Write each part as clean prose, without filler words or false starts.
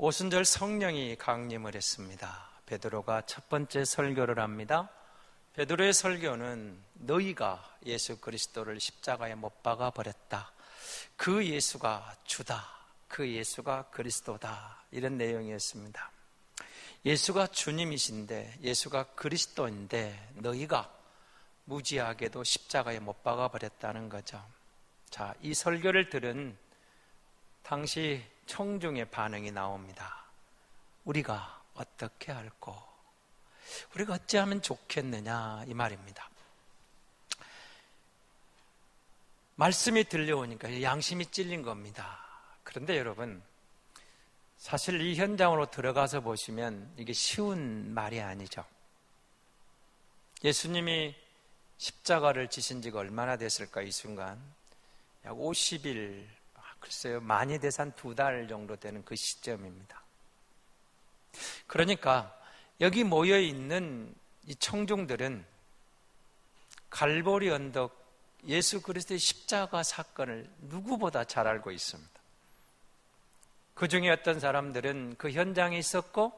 오순절 성령이 강림을 했습니다. 베드로가 첫 번째 설교를 합니다. 베드로의 설교는 너희가 예수 그리스도를 십자가에 못 박아 버렸다. 그 예수가 주다. 그 예수가 그리스도다. 이런 내용이었습니다. 예수가 주님이신데, 예수가 그리스도인데 너희가 무지하게도 십자가에 못 박아 버렸다는 거죠. 자, 이 설교를 들은 당시 청중의 반응이 나옵니다. 우리가 어떻게 할꼬? 우리가 어찌하면 좋겠느냐, 이 말입니다. 말씀이 들려오니까 양심이 찔린 겁니다. 그런데 여러분, 사실 이 현장으로 들어가서 보시면 이게 쉬운 말이 아니죠. 예수님이 십자가를 지신 지가 얼마나 됐을까, 이 순간? 약 50일, 글쎄요, 많이 돼서 한 2달 정도 되는 그 시점입니다. 그러니까 여기 모여있는 이 청중들은 갈보리 언덕 예수 그리스도의 십자가 사건을 누구보다 잘 알고 있습니다. 그 중에 어떤 사람들은 그 현장에 있었고,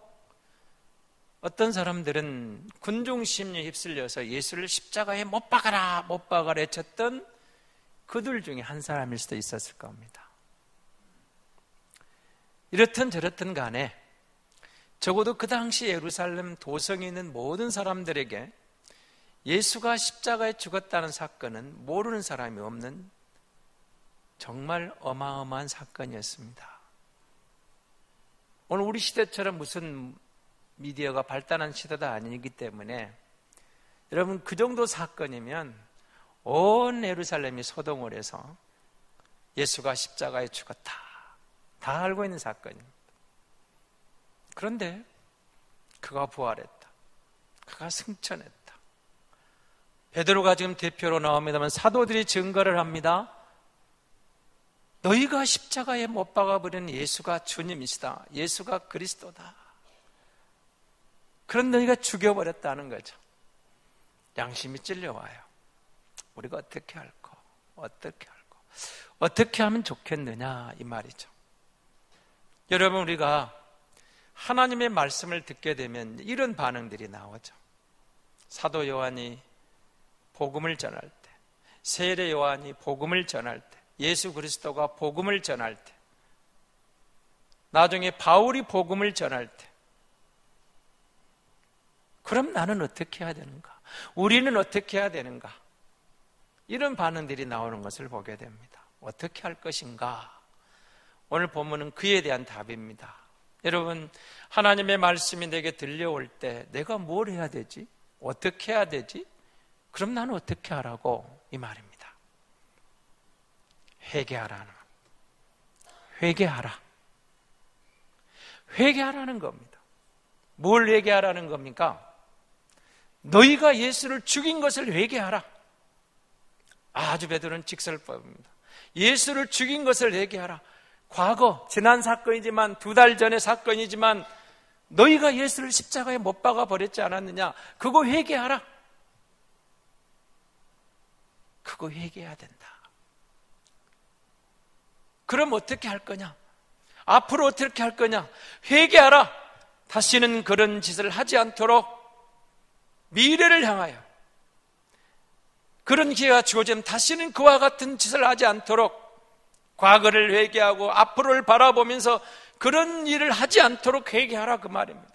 어떤 사람들은 군중 심리에 휩쓸려서 예수를 십자가에 못 박아라, 못 박아라 외쳤던 그들 중에 한 사람일 수도 있었을 겁니다. 이렇든 저렇든 간에 적어도 그 당시 예루살렘 도성에 있는 모든 사람들에게 예수가 십자가에 죽었다는 사건은 모르는 사람이 없는 정말 어마어마한 사건이었습니다. 오늘 우리 시대처럼 무슨 미디어가 발달한 시대도 아니기 때문에 여러분, 그 정도 사건이면 온 예루살렘이 소동을 해서 예수가 십자가에 죽었다, 다 알고 있는 사건입니다. 그런데 그가 부활했다, 그가 승천했다. 베드로가 지금 대표로 나옵니다만 사도들이 증거를 합니다. 너희가 십자가에 못 박아버린 예수가 주님이시다, 예수가 그리스도다. 그런 너희가 죽여버렸다는 거죠. 양심이 찔려와요. 우리가 어떻게 할까? 어떻게 하면 좋겠느냐, 이 말이죠. 여러분, 우리가 하나님의 말씀을 듣게 되면 이런 반응들이 나오죠. 사도 요한이 복음을 전할 때, 세례 요한이 복음을 전할 때, 예수 그리스도가 복음을 전할 때, 나중에 바울이 복음을 전할 때, 그럼 나는 어떻게 해야 되는가? 우리는 어떻게 해야 되는가? 이런 반응들이 나오는 것을 보게 됩니다. 어떻게 할 것인가? 오늘 본문은 그에 대한 답입니다. 여러분, 하나님의 말씀이 내게 들려올 때 내가 뭘 해야 되지? 어떻게 해야 되지? 그럼 나는 어떻게 하라고? 이 말입니다. 회개하라는, 회개하라는 겁니다. 뭘 회개하라는 겁니까? 너희가 예수를 죽인 것을 회개하라. 아주 베드로는 직설법입니다. 예수를 죽인 것을 회개하라. 과거, 지난 사건이지만 2달 전의 사건이지만 너희가 예수를 십자가에 못 박아 버렸지 않았느냐? 그거 회개하라. 그거 회개해야 된다. 그럼 어떻게 할 거냐? 앞으로 어떻게 할 거냐? 회개하라. 다시는 그런 짓을 하지 않도록 미래를 향하여 그런 기회가 주어지면 다시는 그와 같은 짓을 하지 않도록 과거를 회개하고 앞으로를 바라보면서 그런 일을 하지 않도록 회개하라, 그 말입니다.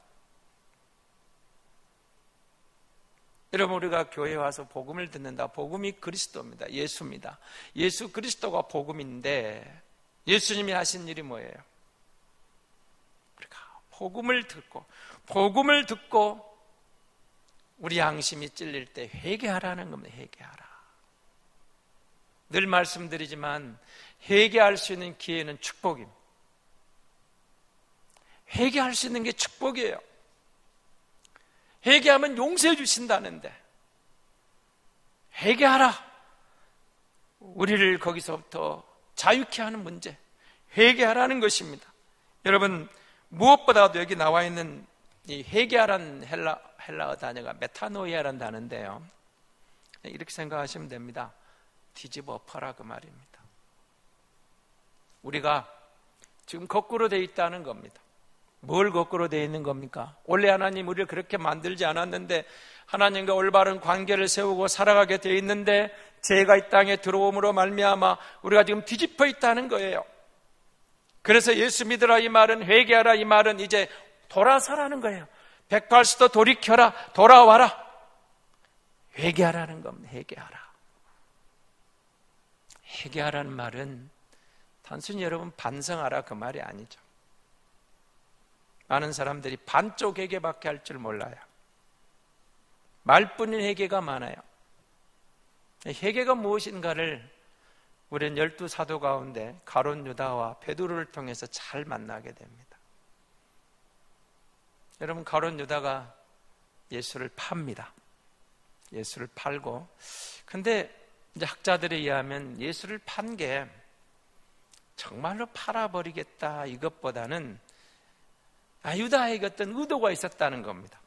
여러분, 우리가 교회에 와서 복음을 듣는다. 복음이 그리스도입니다. 예수입니다. 예수 그리스도가 복음인데 예수님이 하신 일이 뭐예요? 우리가 복음을 듣고 우리 양심이 찔릴 때 회개하라는 겁니다. 회개하라. 늘 말씀드리지만 회개할 수 있는 기회는 축복입니다. 회개할 수 있는 게 축복이에요. 회개하면 용서해 주신다는데 회개하라. 우리를 거기서부터 자유케 하는 문제, 회개하라는 것입니다. 여러분, 무엇보다도 여기 나와 있는 이 회개하라는 헬라어 단어가 메타노이아라는 단어인데요, 이렇게 생각하시면 됩니다. 뒤집어 엎어라, 그 말입니다. 우리가 지금 거꾸로 되어 있다는 겁니다. 뭘 거꾸로 되어 있는 겁니까? 원래 하나님 우리를 그렇게 만들지 않았는데 하나님과 올바른 관계를 세우고 살아가게 되어 있는데 죄가 이 땅에 들어옴으로 말미암아 우리가 지금 뒤집어 있다는 거예요. 그래서 예수 믿으라 이 말은, 회개하라 이 말은 이제 돌아서라는 거예요. 180도 돌이켜라, 돌아와라. 회개하라는 겁니다. 회개하라. 회개하라는 말은 단순히 여러분 반성하라 그 말이 아니죠. 많은 사람들이 반쪽 회개밖에 할 줄 몰라요. 말뿐인 회개가 많아요. 회개가 무엇인가를 우리는 12사도 가운데 가룟 유다와 베드로를 통해서 잘 만나게 됩니다. 여러분, 가룟 유다가 예수를 팝니다. 예수를 팔고, 근데 이제 학자들에 의하면 예수를 판 게 정말로 팔아버리겠다 이것보다는 유다에게 어떤 의도가 있었다는 겁니다.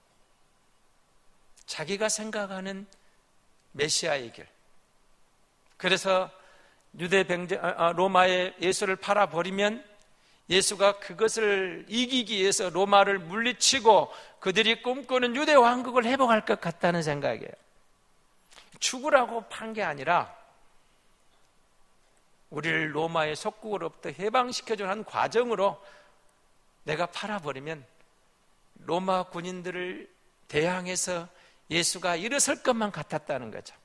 자기가 생각하는 메시아의 길. 그래서 로마에 예수를 팔아버리면 예수가 그것을 이기기 위해서 로마를 물리치고 그들이 꿈꾸는 유대 왕국을 회복할 것 같다는 생각이에요. 죽으라고 판 게 아니라 우리를 로마의 속국으로부터 해방시켜주는 한 과정으로 내가 팔아버리면 로마 군인들을 대항해서 예수가 일어설 것만 같았다는 거죠.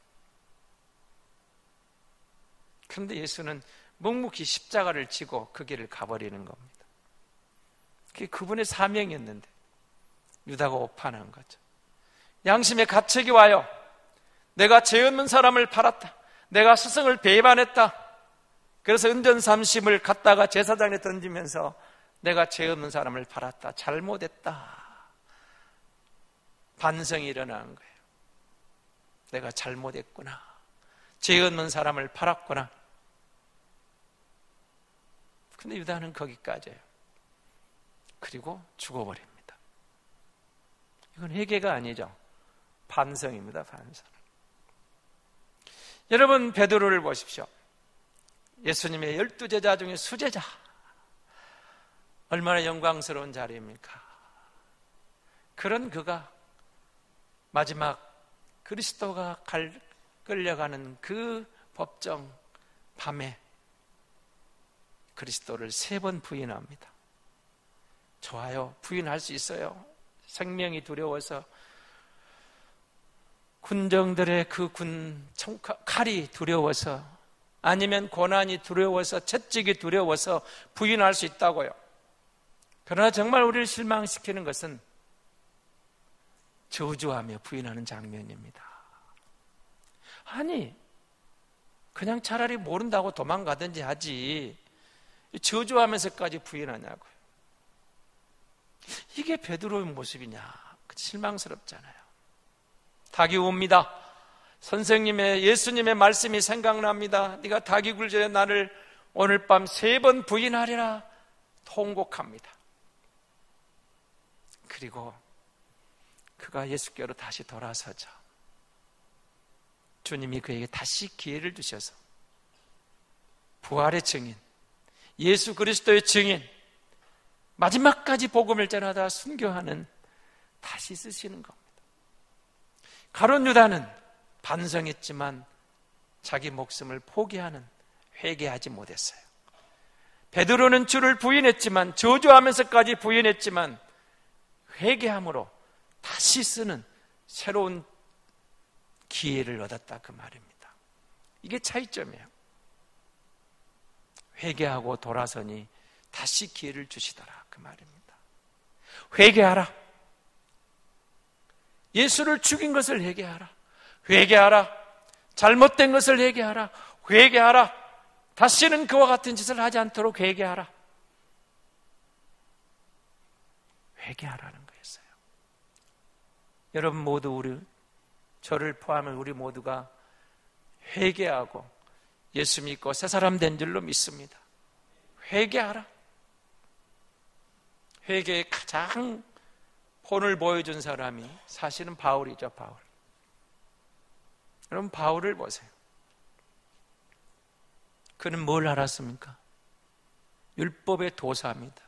그런데 예수는 묵묵히 십자가를 지고 그 길을 가버리는 겁니다. 그게 그분의 사명이었는데 유다가 오판한 거죠. 양심의 가책이 와요. 내가 죄 없는 사람을 팔았다. 내가 스승을 배반했다. 그래서 은전삼심을 갖다가 제사장에 던지면서 내가 죄 없는 사람을 팔았다. 잘못했다. 반성이 일어나는 거예요. 내가 잘못했구나. 죄 없는 사람을 팔았구나. 근데 유다는 거기까지예요. 그리고 죽어버립니다. 이건 회개가 아니죠. 반성입니다. 반성. 여러분, 베드로를 보십시오. 예수님의 12제자 중에 수제자. 얼마나 영광스러운 자리입니까? 그런 그가 마지막 그리스도가 끌려가는 그 법정 밤에 그리스도를 3번 부인합니다. 좋아요. 부인할 수 있어요. 생명이 두려워서, 군정들의 그 칼이 두려워서, 아니면 고난이 두려워서, 채찍이 두려워서 부인할 수 있다고요. 그러나 정말 우리를 실망시키는 것은 저주하며 부인하는 장면입니다. 아니, 그냥 차라리 모른다고 도망가든지 하지 저주하면서까지 부인하냐고요. 이게 베드로의 모습이냐? 실망스럽잖아요. 닭이 웁니다. 선생님의, 예수님의 말씀이 생각납니다. 네가 닭이 굴전에 나를 오늘 밤 3번 부인하리라 통곡합니다. 그리고 그가 예수께로 다시 돌아서죠. 주님이 그에게 다시 기회를 주셔서 부활의 증인, 예수 그리스도의 증인, 마지막까지 복음을 전하다 순교하는 다시 쓰시는 겁니다. 가룟 유다는 반성했지만 자기 목숨을 포기하는, 회개하지 못했어요. 베드로는 주를 부인했지만, 저주하면서까지 부인했지만 회개함으로 다시 쓰는 새로운 기회를 얻었다 그 말입니다. 이게 차이점이에요. 회개하고 돌아서니 다시 기회를 주시더라 그 말입니다. 회개하라. 예수를 죽인 것을 회개하라. 회개하라. 잘못된 것을 회개하라. 회개하라. 다시는 그와 같은 짓을 하지 않도록 회개하라. 회개하라는 거였어요. 여러분 모두, 저를 포함한 우리 모두가 회개하고 예수 믿고 새 사람 된 줄로 믿습니다. 회개하라. 회개의 가장 본을 보여준 사람이 사실은 바울이죠. 바울. 여러분, 바울을 보세요. 그는 뭘 알았습니까? 율법의 도사입니다.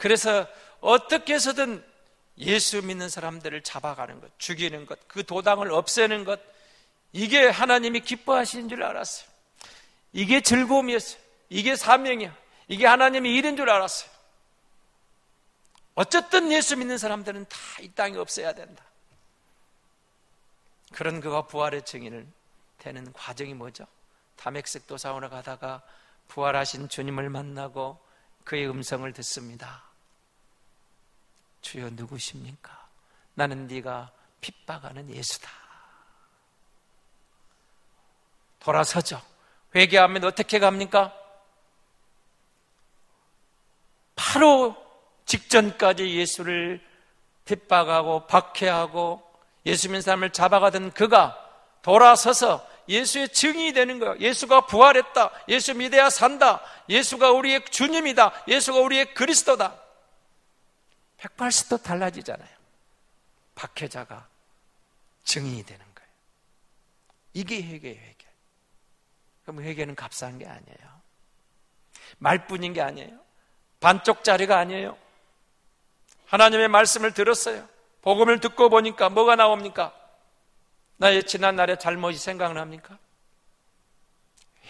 그래서 어떻게 해서든 예수 믿는 사람들을 잡아가는 것, 죽이는 것, 그 도당을 없애는 것, 이게 하나님이 기뻐하시는 줄 알았어요. 이게 즐거움이었어요. 이게 사명이야. 이게 하나님의 일인 줄 알았어요. 어쨌든 예수 믿는 사람들은 다 이 땅에 없애야 된다. 그런 그가 부활의 증인을 되는 과정이 뭐죠? 다메섹 도상으로 가다가 부활하신 주님을 만나고 그의 음성을 듣습니다. 주여 누구십니까? 나는 네가 핍박하는 예수다. 돌아서죠. 회개하면 어떻게 갑니까? 바로 직전까지 예수를 핍박하고 박해하고 예수 믿는 사람을 잡아가던 그가 돌아서서 예수의 증인이 되는 거예요. 예수가 부활했다. 예수 믿어야 산다. 예수가 우리의 주님이다. 예수가 우리의 그리스도다. 180도 달라지잖아요. 박해자가 증인이 되는 거예요. 이게 회개예요, 회개. 그럼 회개는 값싼 게 아니에요. 말뿐인 게 아니에요. 반쪽짜리가 아니에요. 하나님의 말씀을 들었어요. 복음을 듣고 보니까 뭐가 나옵니까? 나의 지난 날의 잘못이 생각납니까?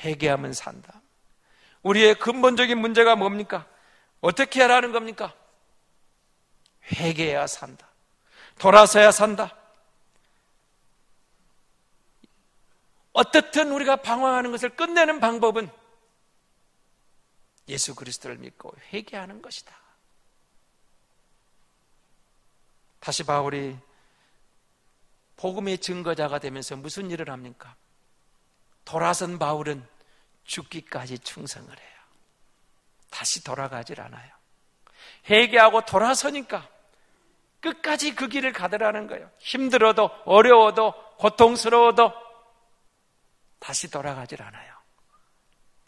회개하면 산다. 우리의 근본적인 문제가 뭡니까? 어떻게 하라는 겁니까? 회개해야 산다. 돌아서야 산다. 어떻든 우리가 방황하는 것을 끝내는 방법은 예수 그리스도를 믿고 회개하는 것이다. 다시 바울이 복음의 증거자가 되면서 무슨 일을 합니까? 돌아선 바울은 죽기까지 충성을 해요. 다시 돌아가질 않아요. 회개하고 돌아서니까 끝까지 그 길을 가더라는 거예요. 힘들어도 어려워도 고통스러워도 다시 돌아가질 않아요.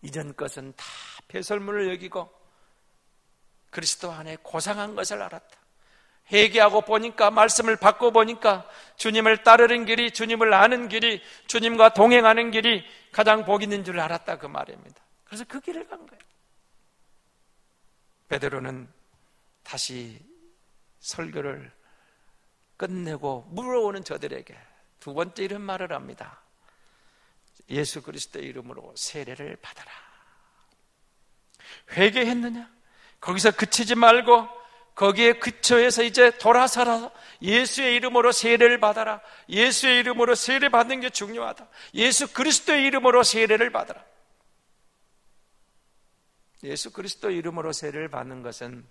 이전 것은 다 배설물을 여기고 그리스도 안에 고상한 것을 알았다. 회개하고 보니까, 말씀을 받고 보니까 주님을 따르는 길이, 주님을 아는 길이, 주님과 동행하는 길이 가장 복 있는 줄 알았다, 그 말입니다. 그래서 그 길을 간 거예요. 베드로는 다시 설교를 끝내고 물어오는 저들에게 두 번째 이런 말을 합니다. 예수 그리스도의 이름으로 세례를 받아라. 회개했느냐? 거기서 그치지 말고 거기에 그쳐서 이제 돌아서라. 예수의 이름으로 세례를 받아라. 예수의 이름으로 세례 받는 게 중요하다. 예수 그리스도의 이름으로 세례를 받아라. 예수 그리스도의 이름으로 세례를 받는 것은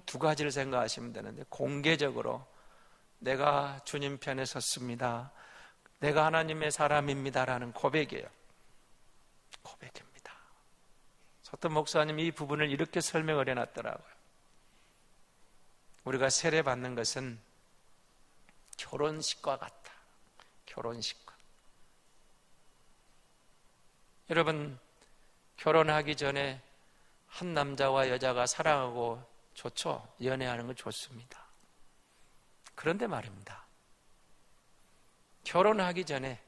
두 가지를 생각하시면 되는데, 공개적으로 내가 주님 편에 섰습니다. 내가 하나님의 사람입니다라는 고백이에요. 고백입니다. 어떤 목사님이 이 부분을 이렇게 설명을 해놨더라고요. 우리가 세례 받는 것은 결혼식과 같다. 결혼식과. 여러분, 결혼하기 전에 한 남자와 여자가 사랑하고 좋죠. 연애하는 건 좋습니다. 그런데 말입니다. 결혼하기 전에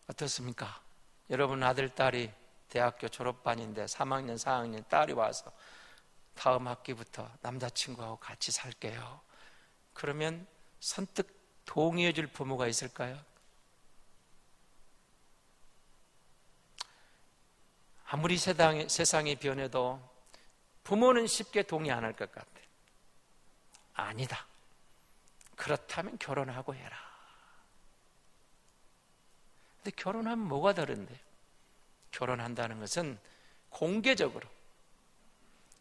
어떻습니까? 여러분 아들, 딸이 대학교 졸업반인데 3학년, 4학년 딸이 와서 다음 학기부터 남자친구하고 같이 살게요. 그러면 선뜻 동의해 줄 부모가 있을까요? 아무리 세상이 변해도 부모는 쉽게 동의 안 할 것 같아요. 아니다. 그렇다면 결혼하고 해라. 근데 결혼하면 뭐가 다른데요? 결혼한다는 것은 공개적으로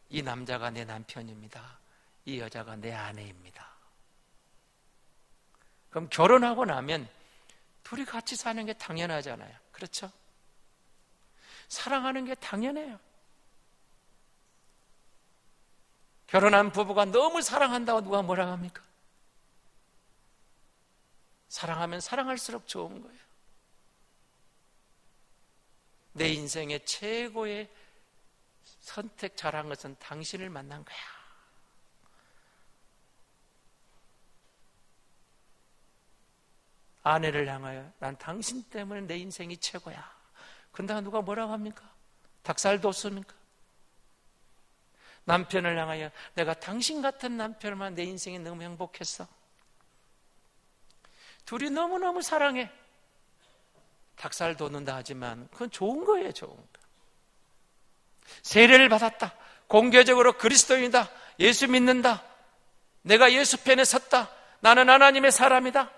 이 남자가 내 남편입니다. 이 여자가 내 아내입니다. 그럼 결혼하고 나면 둘이 같이 사는 게 당연하잖아요. 그렇죠? 사랑하는 게 당연해요. 결혼한 부부가 너무 사랑한다고 누가 뭐라고 합니까? 사랑하면 사랑할수록 좋은 거예요. 내 인생의 최고의 선택 잘한 것은 당신을 만난 거야. 아내를 향하여 난 당신 때문에 내 인생이 최고야. 근데 누가 뭐라고 합니까? 닭살 돋습니까? 남편을 향하여 내가 당신 같은 남편만 내 인생에 너무 행복했어. 둘이 너무너무 사랑해. 닭살 돋는다 하지만 그건 좋은 거예요. 좋은 거. 세례를 받았다. 공개적으로 그리스도인이다. 예수 믿는다. 내가 예수 편에 섰다. 나는 하나님의 사람이다.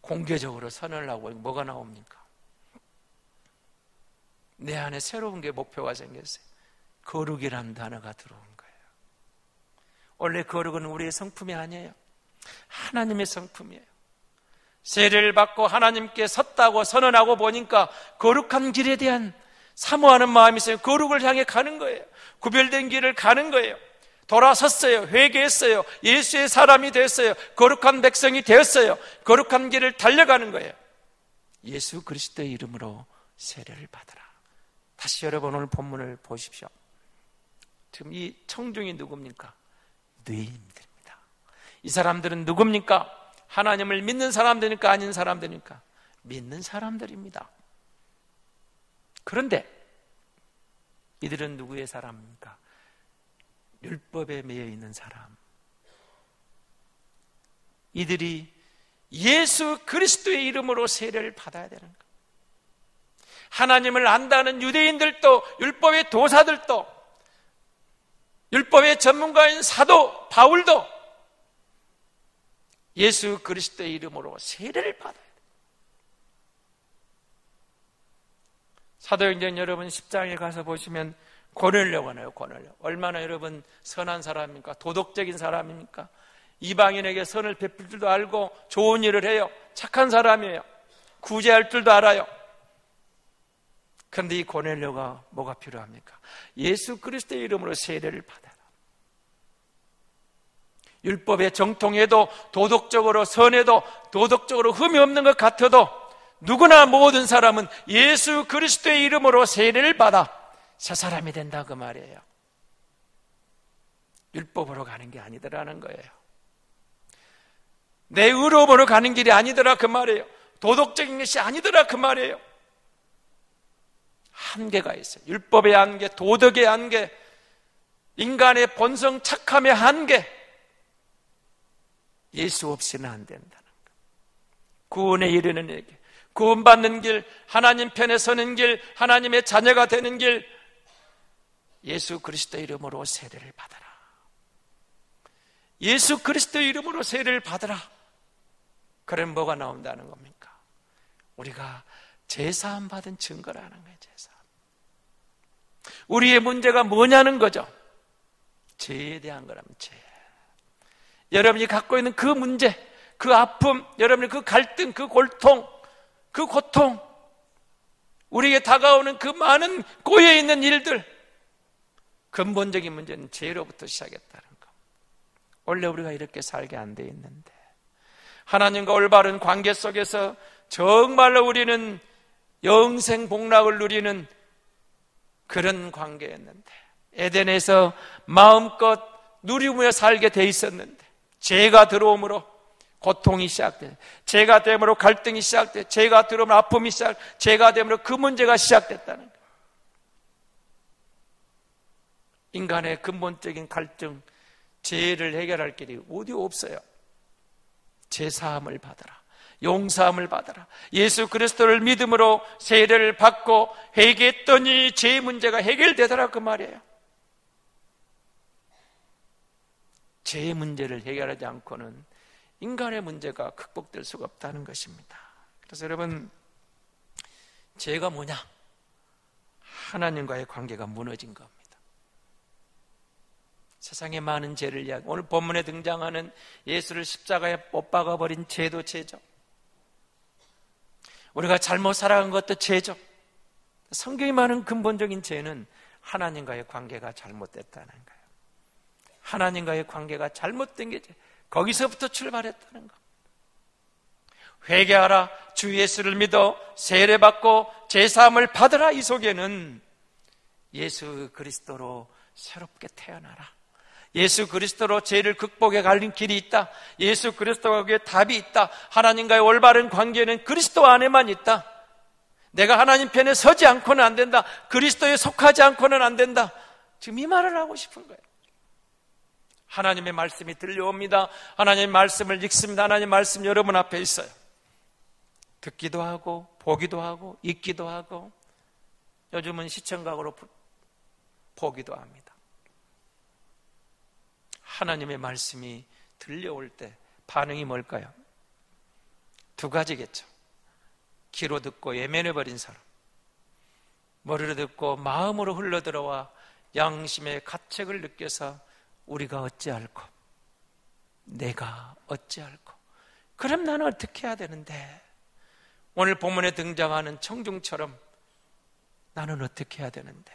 공개적으로 선언을 하고 뭐가 나옵니까? 내 안에 새로운 게 목표가 생겼어요. 거룩이라는 단어가 들어온 거예요. 원래 거룩은 우리의 성품이 아니에요. 하나님의 성품이에요. 세례를 받고 하나님께 섰다고 선언하고 보니까 거룩한 길에 대한 사모하는 마음이 있어요. 거룩을 향해 가는 거예요. 구별된 길을 가는 거예요. 돌아섰어요. 회개했어요. 예수의 사람이 됐어요. 거룩한 백성이 되었어요. 거룩한 길을 달려가는 거예요. 예수 그리스도의 이름으로 세례를 받으라. 다시 여러분 오늘 본문을 보십시오. 지금 이 청중이 누굽니까? 뇌인들입니다. 이 사람들은 누굽니까? 하나님을 믿는 사람들입니까? 아닌 사람들입니까? 믿는 사람들입니다. 그런데 이들은 누구의 사람입니까? 율법에 매여 있는 사람. 이들이 예수 그리스도의 이름으로 세례를 받아야 되는 거예요. 하나님을 안다는 유대인들도, 율법의 도사들도, 율법의 전문가인 사도 바울도 예수 그리스도의 이름으로 세례를 받아야 돼요. 사도행전 여러분 10장에 가서 보시면 고넬료가 나요. 고넬료. 얼마나 여러분 선한 사람입니까? 도덕적인 사람입니까? 이방인에게 선을 베풀 줄도 알고 좋은 일을 해요. 착한 사람이에요. 구제할 줄도 알아요. 그런데 이 고넬료가 뭐가 필요합니까? 예수 그리스도의 이름으로 세례를 받아라. 율법에 정통해도, 도덕적으로 선해도, 도덕적으로 흠이 없는 것 같아도 누구나 모든 사람은 예수 그리스도의 이름으로 세례를 받아 새 사람이 된다 그 말이에요. 율법으로 가는 게 아니더라는 거예요. 내 의로움으로 가는 길이 아니더라 그 말이에요. 도덕적인 것이 아니더라 그 말이에요. 한계가 있어요. 율법의 한계, 도덕의 한계, 인간의 본성 착함의 한계. 예수 없이는 안 된다는 거예요. 구원에 이르는 에게, 구원받는 길, 하나님 편에 서는 길, 하나님의 자녀가 되는 길, 예수 그리스도 이름으로 세례를 받아라. 예수 그리스도 이름으로 세례를 받아라. 그럼 뭐가 나온다는 겁니까? 우리가 제사함 받은 증거라는 거예요. 제사함. 우리의 문제가 뭐냐는 거죠. 죄에 대한 거라면 죄. 여러분이 갖고 있는 그 문제, 그 아픔, 여러분의 그 갈등, 그 골통, 그 고통, 우리에게 다가오는 그 많은 꼬여있는 일들, 근본적인 문제는 죄로부터 시작했다는 거. 원래 우리가 이렇게 살게 안 돼 있는데 하나님과 올바른 관계 속에서 정말로 우리는 영생 복락을 누리는 그런 관계였는데, 에덴에서 마음껏 누리며 살게 돼 있었는데 죄가 들어옴으로 고통이 시작돼, 죄가 됨으로 갈등이 시작돼, 죄가 들어오면 아픔이 시작, 죄가 됨으로 그 문제가 시작됐다는 거예요. 인간의 근본적인 갈등, 죄를 해결할 길이 어디 없어요. 제사함을 받아라. 용서함을 받아라. 예수 그리스도를 믿음으로 세례를 받고 회개했더니 죄의 문제가 해결되더라 그 말이에요. 죄의 문제를 해결하지 않고는 인간의 문제가 극복될 수가 없다는 것입니다. 그래서 여러분, 죄가 뭐냐? 하나님과의 관계가 무너진 겁니다. 세상에 많은 죄를 이야기, 오늘 본문에 등장하는 예수를 십자가에 못 박아버린 죄도 죄죠. 우리가 잘못 살아간 것도 죄죠. 성경이 말하는 근본적인 죄는 하나님과의 관계가 잘못됐다는 거예요. 하나님과의 관계가 잘못된 게 거기서부터 출발했다는 거. 회개하라, 주 예수를 믿어 세례받고 제사함을 받으라. 이 속에는 예수 그리스도로 새롭게 태어나라, 예수 그리스도로 죄를 극복해 가는 길이 있다, 예수 그리스도에게 답이 있다, 하나님과의 올바른 관계는 그리스도 안에만 있다, 내가 하나님 편에 서지 않고는 안 된다. 그리스도에 속하지 않고는 안 된다. 지금 이 말을 하고 싶은 거예요. 하나님의 말씀이 들려옵니다. 하나님의 말씀을 읽습니다. 하나님의 말씀 여러분 앞에 있어요. 듣기도 하고 보기도 하고 읽기도 하고 요즘은 시청각으로 보기도 합니다. 하나님의 말씀이 들려올 때 반응이 뭘까요? 두 가지겠죠. 귀로 듣고 예면해버린 사람, 머리로 듣고 마음으로 흘러들어와 양심의 가책을 느껴서 우리가 어찌할꼬, 내가 어찌할꼬. 그럼 나는 어떻게 해야 되는데? 오늘 본문에 등장하는 청중처럼 나는 어떻게 해야 되는데?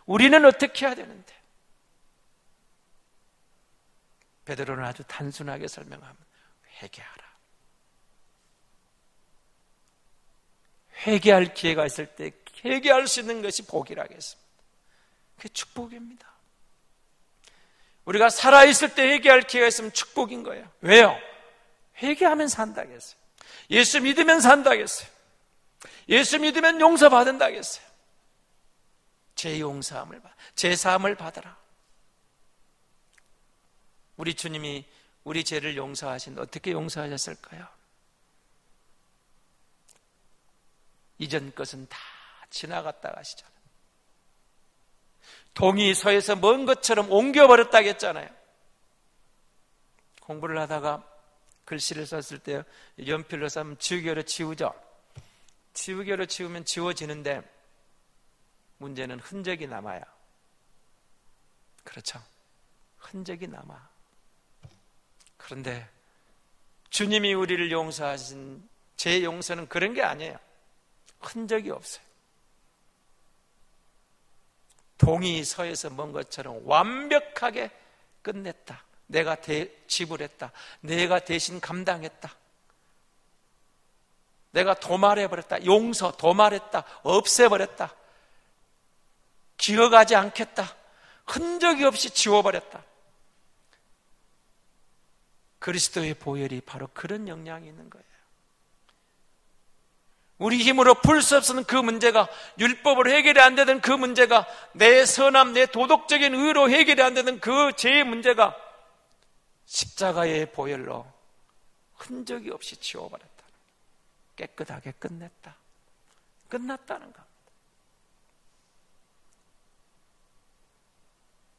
우리는 어떻게 해야 되는데? 베드로는 아주 단순하게 설명하면 회개하라. 회개할 기회가 있을 때 회개할 수 있는 것이 복이라겠습니다. 그게 축복입니다. 우리가 살아있을 때 회개할 기회가 있으면 축복인 거예요. 왜요? 회개하면 산다겠어요. 예수 믿으면 산다겠어요. 예수 믿으면 용서받는다겠어요. 제 용서함을 받아, 제 사함을 받아라. 우리 주님이 우리 죄를 용서하신, 어떻게 용서하셨을까요? 이전 것은 다 지나갔다 가시잖아요. 동이 서에서 먼 것처럼 옮겨버렸다고 했잖아요. 공부를 하다가 글씨를 썼을 때 연필로 쓰면 지우개로 지우죠. 지우개로 지우면 지워지는데 문제는 흔적이 남아요. 그렇죠? 흔적이 남아. 그런데 주님이 우리를 용서하신 제 용서는 그런 게 아니에요. 흔적이 없어요. 동이 서에서 먼 것처럼 완벽하게 끝냈다. 내가 지불했다. 내가 대신 감당했다. 내가 도말해버렸다. 도말했다. 없애버렸다. 기억하지 않겠다. 흔적이 없이 지워버렸다. 그리스도의 보혈이 바로 그런 영향이 있는 거예요. 우리 힘으로 풀 수 없는 그 문제가, 율법으로 해결이 안 되던 그 문제가, 내 선함, 내 도덕적인 의로 해결이 안 되던 그 죄의 문제가 십자가의 보혈로 흔적이 없이 지워버렸다. 깨끗하게 끝냈다. 끝났다는 겁니다.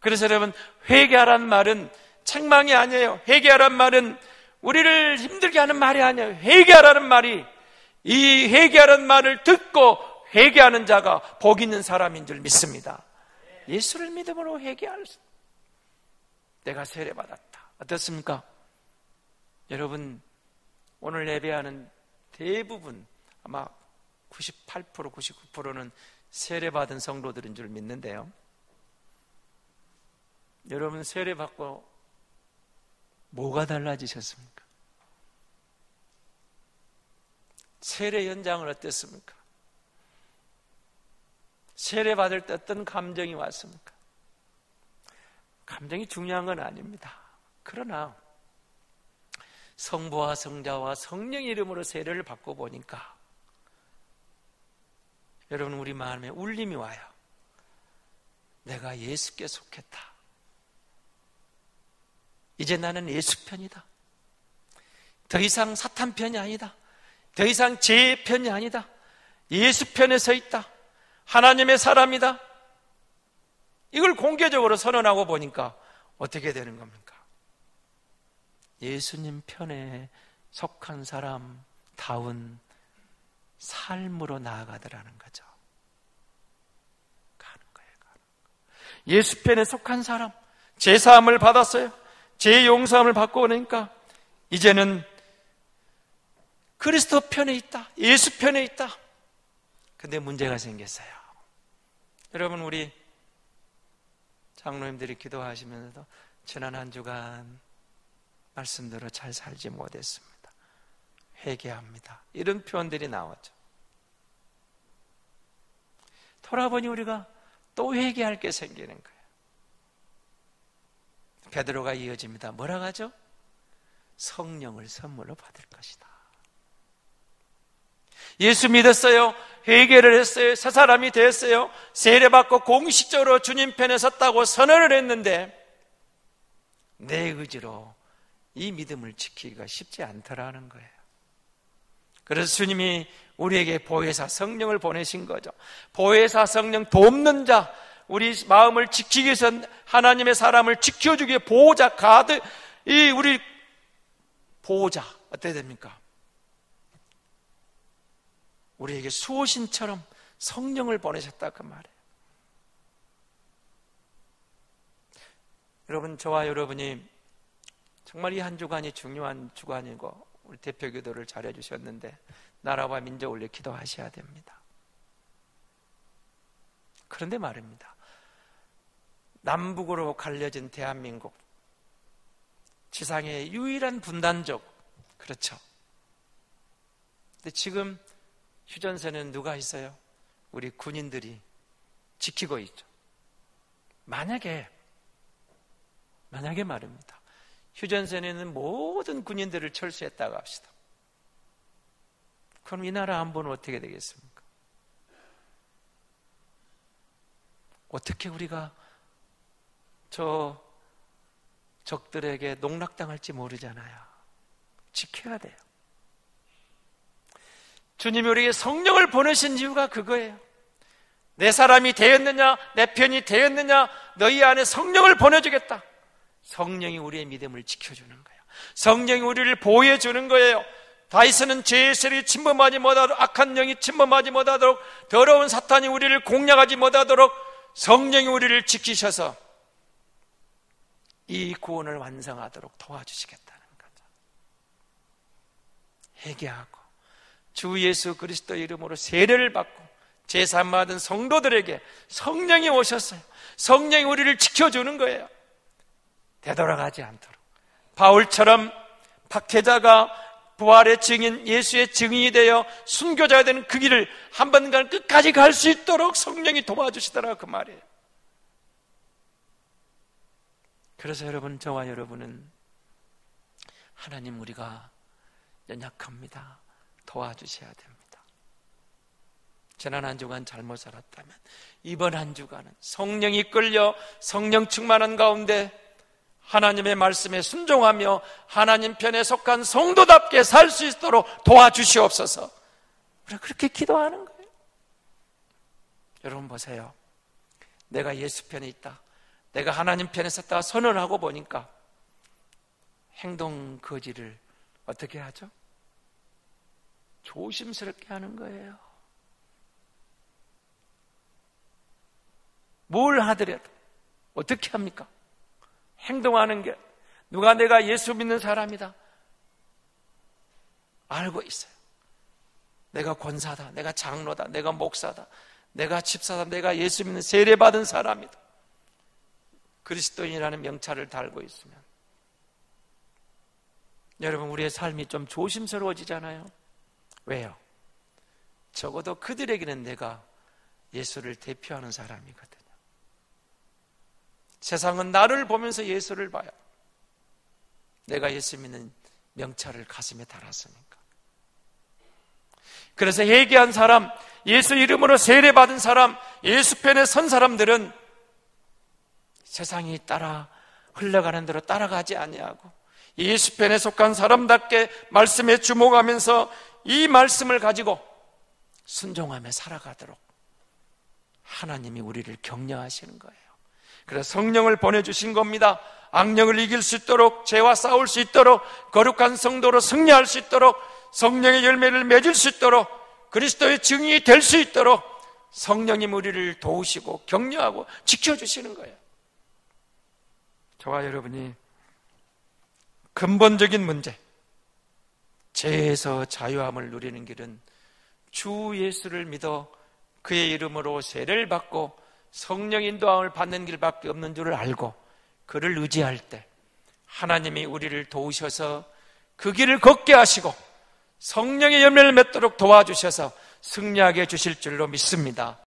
그래서 여러분, 회개하라는 말은 책망이 아니에요. 회개하라는 말은 우리를 힘들게 하는 말이 아니에요. 회개하라는 말이, 이 회개하라는 말을 듣고 회개하는 자가 복 있는 사람인 줄 믿습니다. 예수를 믿음으로 회개할 수. 내가 세례받았다. 어떻습니까? 여러분, 오늘 예배하는 대부분 아마 98%, 99%는 세례받은 성도들인 줄 믿는데요. 여러분, 세례받고 뭐가 달라지셨습니까? 세례 현장은 어땠습니까? 세례받을 때 어떤 감정이 왔습니까? 감정이 중요한 건 아닙니다. 그러나 성부와 성자와 성령 이름으로 세례를 받고 보니까 여러분, 우리 마음에 울림이 와요. 내가 예수께 속했다. 이제 나는 예수 편이다. 더 이상 사탄 편이 아니다. 더 이상 제 편이 아니다. 예수 편에 서 있다. 하나님의 사람이다. 이걸 공개적으로 선언하고 보니까 어떻게 되는 겁니까? 예수님 편에 속한 사람다운 삶으로 나아가더라는 거죠. 가는 거예요. 예수 편에 속한 사람, 제 사함을 받았어요. 제 용서함을 받고 오니까 이제는 그리스도 편에 있다. 예수 편에 있다. 근데 문제가 생겼어요. 여러분, 우리 장로님들이 기도하시면서도 지난 한 주간 말씀대로 잘 살지 못했습니다. 회개합니다. 이런 표현들이 나오죠. 돌아보니 우리가 또 회개할 게 생기는 거예요. 베드로가 이어집니다. 뭐라고 하죠? 성령을 선물로 받을 것이다. 예수 믿었어요. 회개를 했어요. 새 사람이 됐어요. 세례받고 공식적으로 주님 편에 섰다고 선언을 했는데 내 의지로 이 믿음을 지키기가 쉽지 않더라는 거예요. 그래서 주님이 우리에게 보혜사 성령을 보내신 거죠. 보혜사 성령, 돕는 자, 우리 마음을 지키기 위해서 하나님의 사람을 지켜주기 위해 보호자, 가드, 이 우리 보호자 어떻게 됩니까? 우리에게 수호신처럼 성령을 보내셨다 그 말이에요. 여러분, 저와 여러분이 정말 이 한 주간이 중요한 주간이고 우리 대표 기도를 잘해 주셨는데 나라와 민족을 위해 기도하셔야 됩니다. 그런데 말입니다. 남북으로 갈려진 대한민국, 지상의 유일한 분단족, 그렇죠. 근데 지금 휴전선에는 누가 있어요? 우리 군인들이 지키고 있죠. 만약에 말입니다. 휴전선에는 모든 군인들을 철수했다고 합시다. 그럼 이 나라 안보는 어떻게 되겠습니까? 어떻게 우리가 저 적들에게 농락당할지 모르잖아요. 지켜야 돼요. 주님이 우리에게 성령을 보내신 이유가 그거예요. 내 사람이 되었느냐, 내 편이 되었느냐, 너희 안에 성령을 보내주겠다. 성령이 우리의 믿음을 지켜주는 거예요. 성령이 우리를 보호해 주는 거예요. 다윗은 죄의 세력이 침범하지 못하도록, 악한 영이 침범하지 못하도록, 더러운 사탄이 우리를 공략하지 못하도록 성령이 우리를 지키셔서 이 구원을 완성하도록 도와주시겠다는 거죠. 회개하고 주 예수 그리스도의 이름으로 세례를 받고 제사 받은 성도들에게 성령이 오셨어요. 성령이 우리를 지켜주는 거예요. 되돌아가지 않도록. 바울처럼 박해자가 부활의 증인, 예수의 증인이 되어 순교자가 되는 그 길을 한 번간 끝까지 갈 수 있도록 성령이 도와주시더라 그 말이에요. 그래서 여러분, 저와 여러분은 하나님, 우리가 연약합니다. 도와주셔야 됩니다. 지난 한 주간 잘못 살았다면 이번 한 주간은 성령이 끌려 성령 충만한 가운데 하나님의 말씀에 순종하며 하나님 편에 속한 성도답게 살 수 있도록 도와주시옵소서. 우리가 그렇게 기도하는 거예요. 여러분 보세요. 내가 예수 편에 있다, 내가 하나님 편에 섰다가 선언하고 보니까 행동 거지를 어떻게 하죠? 조심스럽게 하는 거예요. 뭘 하더라도 어떻게 합니까? 행동하는 게, 누가 내가 예수 믿는 사람이다 알고 있어요. 내가 권사다, 내가 장로다, 내가 목사다, 내가 집사다, 내가 예수 믿는 세례받은 사람이다, 그리스도인이라는 명찰을 달고 있으면 여러분, 우리의 삶이 좀 조심스러워지잖아요. 왜요? 적어도 그들에게는 내가 예수를 대표하는 사람이거든요. 세상은 나를 보면서 예수를 봐요. 내가 예수 믿는 명찰을 가슴에 달았으니까. 그래서 회개한 사람, 예수 이름으로 세례받은 사람, 예수 편에 선 사람들은 세상이 따라 흘러가는 대로 따라가지 아니하고 예수 편에 속한 사람답게 말씀에 주목하면서 이 말씀을 가지고 순종하며 살아가도록 하나님이 우리를 격려하시는 거예요. 그래서 성령을 보내주신 겁니다. 악령을 이길 수 있도록, 죄와 싸울 수 있도록, 거룩한 성도로 승리할 수 있도록, 성령의 열매를 맺을 수 있도록, 그리스도의 증인이 될 수 있도록 성령이 우리를 도우시고 격려하고 지켜주시는 거예요. 저와 여러분이 근본적인 문제, 죄에서 자유함을 누리는 길은 주 예수를 믿어 그의 이름으로 세례를 받고 성령 인도함을 받는 길밖에 없는 줄을 알고 그를 의지할 때 하나님이 우리를 도우셔서 그 길을 걷게 하시고 성령의 열매를 맺도록 도와주셔서 승리하게 해주실 줄로 믿습니다.